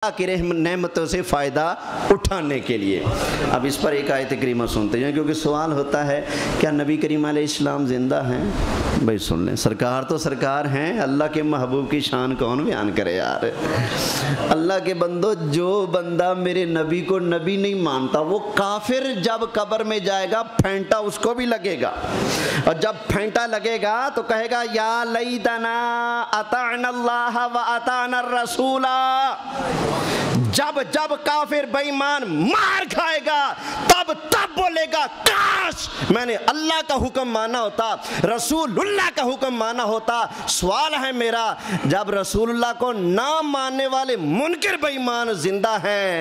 اللہ کی نعمتوں سے فائدہ اٹھانے کے لیے۔ اب اس پر ایک آیت کریمہ سنتے ہیں، کیونکہ سوال ہوتا ہے کیا نبی کریم علیہ السلام زندہ ہیں؟ بھائی سن لیں، سرکار تو سرکار ہیں، اللہ کے محبوب کی شان کون بیان کرے یار۔ اللہ کے بندو، جو بندہ میرے نبی کو نبی نہیں مانتا وہ کافر جب قبر میں جائے گا پھینٹا اس کو بھی لگے گا، اور جب پھینٹا لگے گا تو کہے گا یا لیتنا اطعنا اللہ و اطعنا الرسول۔ جب کافر بے ایمان مار کھائے گا تب بولے گا کاش میں نے اللہ کا حکم مانا ہوتا، رسول اللہ کا حکم مانا ہوتا۔ سوال ہے میرا، جب رسول اللہ کو نہ ماننے والے منکر بے ایمان زندہ ہیں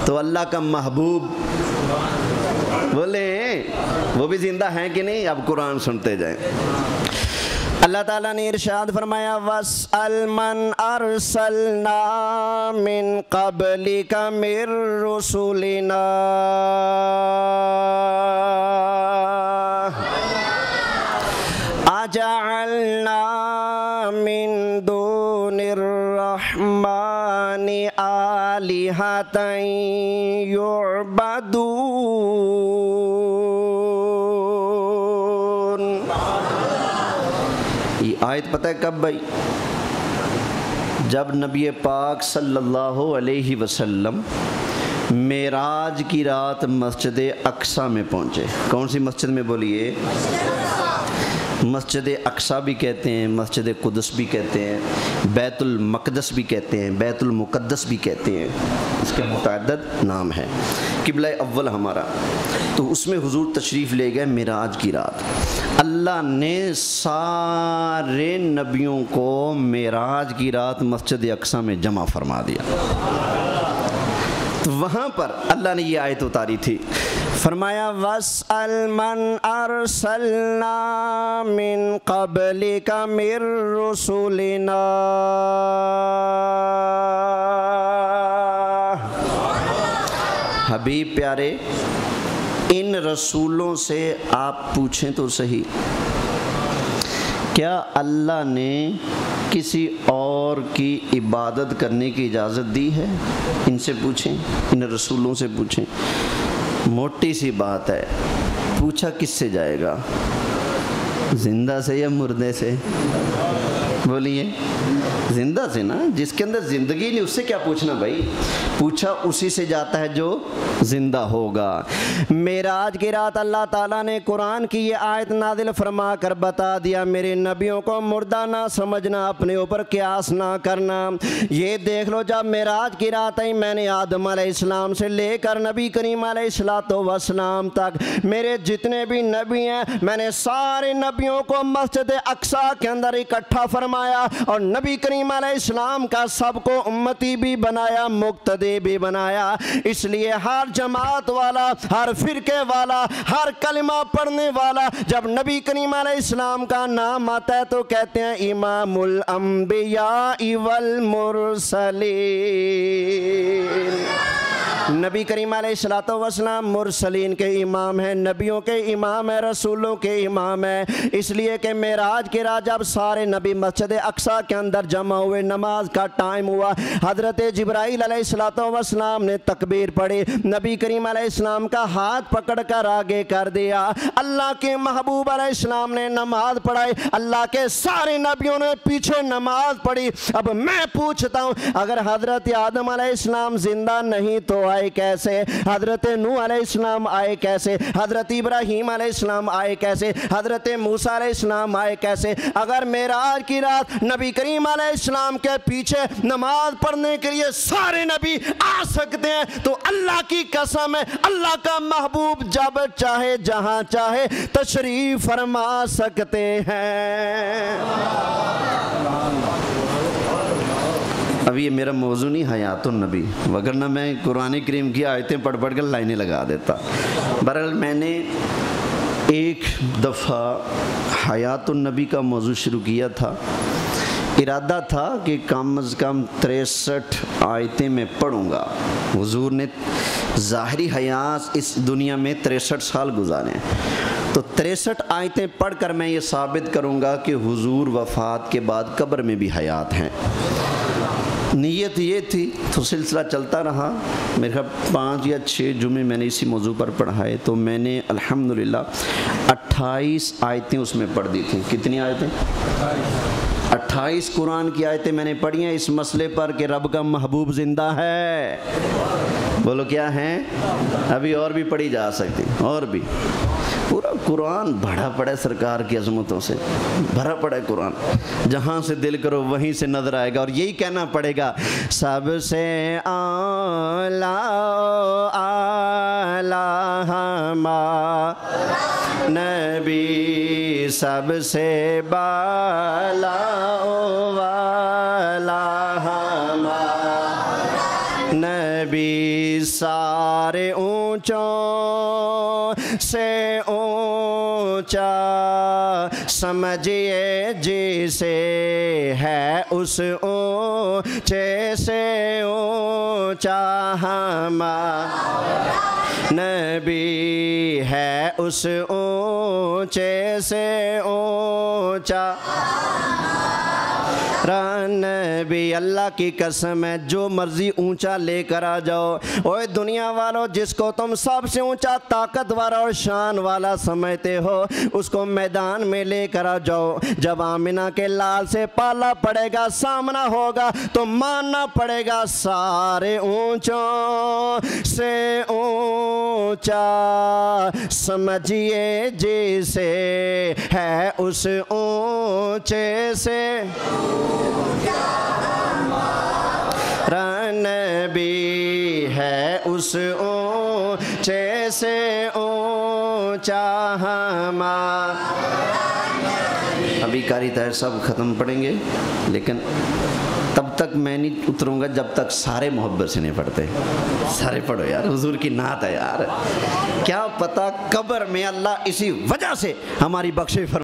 تو اللہ کا محبوب بولے وہ بھی زندہ ہیں کہ نہیں؟ اب قرآن سنتے جائیں۔ اللہ تعالیٰ نے ارشاد فرمایا وَاسْأَلْ مَنْ أَرْسَلْنَا مِنْ قَبْلِكَ مِنْ رُسُلِنَا أَجَعَلْنَا مِنْ دُونِ الرَّحْمَنِ آلِهَةً يُعْبَدُونَ۔ یہ آیت پتہ ہے کب بھائی؟ جب نبی پاک صلی اللہ علیہ وسلم معراج کی رات مسجد اقصیٰ میں پہنچے۔ کون سی مسجد میں بولیے؟ مسجد اقصیٰ بھی کہتے ہیں، مسجد قدس بھی کہتے ہیں، بیت المقدس بھی کہتے ہیں، بیت المقدس بھی کہتے ہیں، اس کے متعدد نام ہیں۔ قبلہ اول ہمارا، تو اس میں حضور تشریف لے گئے معراج کی رات۔ اللہ نے سارے نبیوں کو معراج کی رات مسجد اقصیٰ میں جمع فرما دیا۔ تو وہاں پر اللہ نے یہ آیت اتاری تھی، فرمایا وَاسْأَلْ مَنْ أَرْسَلْنَا مِنْ قَبْلِكَ مِنْ رُسُلِنَا حبیب پیارے، ان رسولوں سے آپ پوچھیں تو صحیح، کیا اللہ نے کسی اور کی عبادت کرنے کی اجازت دی ہے؟ ان سے پوچھیں، ان رسولوں سے پوچھیں۔ موٹی سی بات ہے، پوچھا کس سے جائے گا؟ زندہ سے یا مردے سے؟ بولیے زندہ سے نا، جس کے اندر زندگی نہیں اس سے کیا پوچھنا بھائی؟ پوچھا اسی سے جاتا ہے جو زندہ ہوگا۔ معراج کی رات اللہ تعالیٰ نے قرآن کی یہ آیت نازل فرما کر بتا دیا میرے نبیوں کو مردہ نہ سمجھنا، اپنے اوپر قیاس نہ کرنا۔ یہ دیکھ لو جب معراج کی رات آئی، میں نے آدم علیہ السلام سے لے کر نبی کریم علیہ السلام تک میرے جتنے بھی نبی ہیں، میں نے سارے نبیوں کو مسجد اقصیٰ کے اندر اکٹھا فرمایا، اور نبی کریم علیہ السلام کا سب کو امتی بھی بنایا، مقتدی بھی بنایا۔ اس لیے ہر جماعت والا، ہر فرقے والا، ہر کلمہ پڑھنے والا جب نبی کریم علیہ السلام کا نام آتا ہے تو کہتے ہیں امام الانبیاء والمرسلین۔ نبی کریم علیہ السلام مرسلین کے امام ہیں، نبیوں کے امام ہیں، رسولوں کے امام ہیں۔ اس لیے کہ معراج کے رات جب سارے نبی مسجد اقصیٰ کے اندر جمع ہوئے، نماز کا ٹائم ہوا، حضرت جبرائیل علیہ السلام نے تکبیر پڑھی، نبی کریم علیہ السلام کا ہاتھ پکڑ کر آگے کر دیا، اللہ کے محبوب علیہ السلام نے نماز پڑھائی، اللہ کے سارے نبیوں نے پیچھے نماز پڑھی۔ اب میں پوچھتا ہوں، اگر حضرت آدم علیہ السلام زندہ نہیں تو آئے کیسے؟ حضرت نوح علیہ السلام آئے کیسے؟ حضرت ابراہیم علیہ السلام آئے کیسے؟ حضرت موسیٰ علیہ السلام آئے کیسے؟ اگر معراج کی رات نبی کریم علیہ السلام کے پیچھے نماز پڑھنے کے لیے سارے نبی آ سکتے ہیں تو اللہ کی قسم ہے اللہ کا محبوب جب چاہے جہاں چاہے تشریف فرما سکتے ہیں۔ اب یہ میرا موضوع نہیں حیات النبی، وگرنہ میں قرآن کریم کی آیتیں پڑھ پڑھ کر لائنیں لگا دیتا۔ بہرحال میں نے ایک دفعہ حیات النبی کا موضوع شروع کیا تھا، ارادہ تھا کہ کم از کم 63 آیتیں میں پڑھوں گا۔ حضور نے ظاہری حیات اس دنیا میں 63 سال گزارے ہیں، تو 63 آیتیں پڑھ کر میں یہ ثابت کروں گا کہ حضور وفات کے بعد قبر میں بھی حیات ہیں۔ نیت یہ تھی تو سلسلہ چلتا رہا، میرے خیال 5 یا 6 جمعے میں نے اسی موضوع پر پڑھائے، تو میں نے الحمدللہ 28 آیتیں اس میں پڑھ دی تھیں۔ کتنی آیتیں؟ 28 قرآن کی آیتیں میں نے پڑھی ہیں اس مسئلے پر کہ رب کا محبوب زندہ ہے۔ بولو کیا ہیں؟ ابھی اور بھی پڑھی جا سکتی، اور بھی پورا قرآن بھرا پڑا ہے سرکار کی عظمتوں سے، بھرا پڑا ہے قرآن، جہاں سے دل کرو وہیں سے نظر آئے گا، اور یہی کہنا پڑے گا سب سے اعلیٰ اعلیٰ ہمارا نبی، سب سے بالا والا ہمارا نبی، سارے اونچوں سے اونچا سمجھیے جسے، ہے اس اونچے سے اونچا ہمارا نبی، ہے اس اونچے سے اونچا نبی۔ اللہ کی قسم ہے جو مرضی اونچا لے کر آ جاؤ، اوے دنیا والوں، جس کو تم سب سے اونچا طاقتور اور شان والا سمجھتے ہو اس کو میدان میں لے کر آ جاؤ، جب آمنہ کے لال سے پالا پڑے گا، سامنا ہوگا، تو ماننا پڑے گا سارے اونچوں سے اونچا سمجھیے جسے، ہے اس اونچے سے نبی، ہے اس اونچے سے اونچا ہمارا۔ ابھی قاری طاہر صاحب ختم پڑھیں گے، لیکن تب تک میں نہیں اتروں گا جب تک سارے محبت سے نہیں پڑھتے۔ سارے پڑھو یار، حضور کی نعت ہے یار، کیا پتہ قبر میں اللہ اسی وجہ سے ہماری بخشش فرمائے۔